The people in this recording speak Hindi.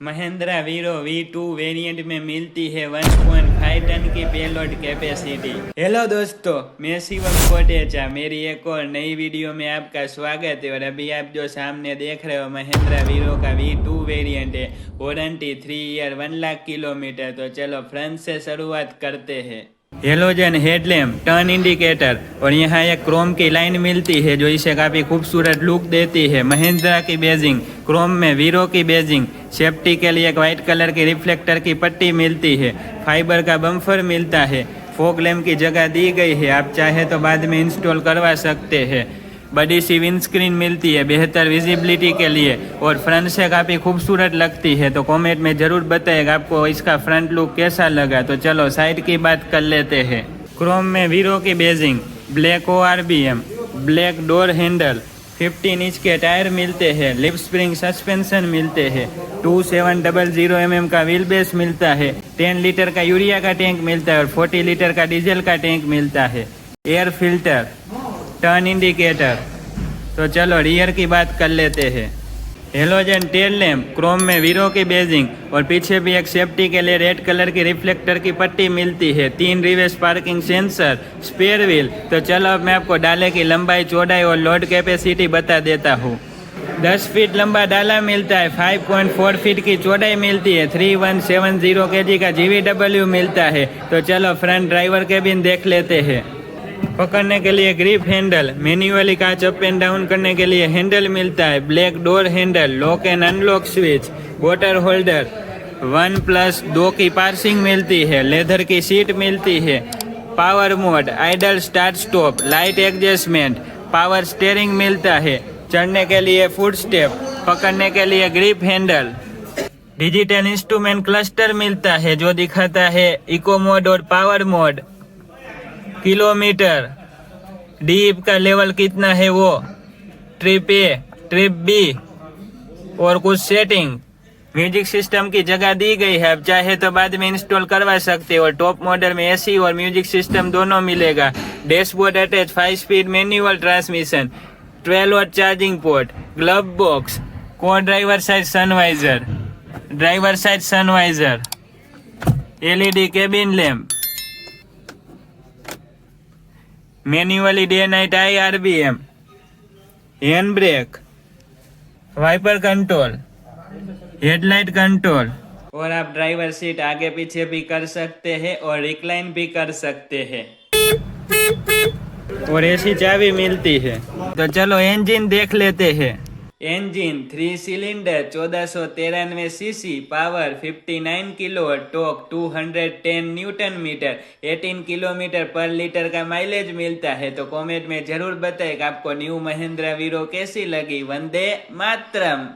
महिंद्रा वीरो V2 वेरिएंट में मिलती है 1.5 टन की पेलोड कैपेसिटी। हेलो दोस्तों, मैं शिवम कोटेचा। मेरी एक और नई वीडियो में आपका स्वागत है। और अभी आप जो सामने देख रहे हो महिंद्रा वीरो का V2 वेरिएंट है। Warranty 3 year 1 lakh kilometre. तो चलो फ्रंट से शुरुआत करते हैं। हेलोजन हेडलैम्प, टर्न इंडिकेटर और यहाँ एक क्रोम की लाइन मिलती है जो इसे काफ़ी खूबसूरत लुक देती है। महिंद्रा की बेजिंग, क्रोम में वीरो की बेजिंग। सेफ्टी के लिए एक वाइट कलर की रिफ्लेक्टर की पट्टी मिलती है। फाइबर का बम्फर मिलता है। फॉग लैम्प की जगह दी गई है, आप चाहे तो बाद में इंस्टॉल करवा सकते हैं। बड़ी सी विंडस्क्रीन मिलती है बेहतर विजिबिलिटी के लिए और फ्रंट से काफ़ी खूबसूरत लगती है। तो कमेंट में ज़रूर बताइएगा आपको इसका फ्रंट लुक कैसा लगा। तो चलो साइड की बात कर लेते हैं। क्रोम में वीरो की Beijing, black ORBM, black door handle, 15 inch के टायर मिलते हैं। लिप स्प्रिंग सस्पेंशन मिलते हैं। 2700 mm का व्हील बेस मिलता है। 10 लीटर का यूरिया का टैंक मिलता है और 40 लीटर का डीजल का टैंक मिलता है। Air filter, turn indicator. तो चलो रियर की बात कर लेते हैं। हेलोजन टेल लैम्प, क्रोम में वीरो की बेजिंग और पीछे भी एक सेफ्टी के लिए रेड कलर की रिफ्लेक्टर की पट्टी मिलती है। 3 reverse parking sensor, spare wheel. तो चलो अब मैं आपको डाले की लंबाई, चौड़ाई और लोड कैपेसिटी बता देता हूँ। 10 फीट लंबा डाला मिलता है। 5.4 फीट की चौड़ाई मिलती है। 3170 kg का GVW मिलता है। तो चलो फ्रंट ड्राइवर केबिन देख लेते हैं। पकड़ने के लिए ग्रिप हैंडल, मैन्युअली कांच अप एंड डाउन करने के लिए हैंडल मिलता है। Black door handle, lock and unlock switch, water holder, 1+2 की पार्सिंग मिलती है। लेदर की सीट मिलती है। Power mode, idol start stop, light adjustment, power steering मिलता है। चढ़ने के लिए फुट स्टेप, पकड़ने के लिए grip handle. Digital instrument cluster मिलता है जो दिखाता है इको मोड और पावर मोड। किलोमीटर, डीप का लेवल कितना है वो, ट्रिप A, ट्रिप B और कुछ सेटिंग। म्यूजिक सिस्टम की जगह दी गई है, आप चाहे तो बाद में इंस्टॉल करवा सकते हो। टॉप मॉडल में AC और म्यूजिक सिस्टम दोनों मिलेगा। Dashboard attach, 5 speed manual transmission, 12 watt charging port, glove box, को driver side sun visor, driver side sun visor, LED cabin lamp, manually day night IRBM, hand brake, wiper control, headlight control. और आप ड्राइवर सीट आगे पीछे भी कर सकते हैं और रिक्लाइन भी कर सकते हैं। और ऐसी चाबी मिलती है। तो चलो इंजन देख लेते हैं। Engine 3 cylinder, 1493 cc, power 59 kilo, torque 210 newton metre, 18 kilometre पर लीटर का माइलेज मिलता है। तो कमेंट में जरूर बताएं कि आपको न्यू महिंद्रा वीरो कैसी लगी। वंदे मातरम।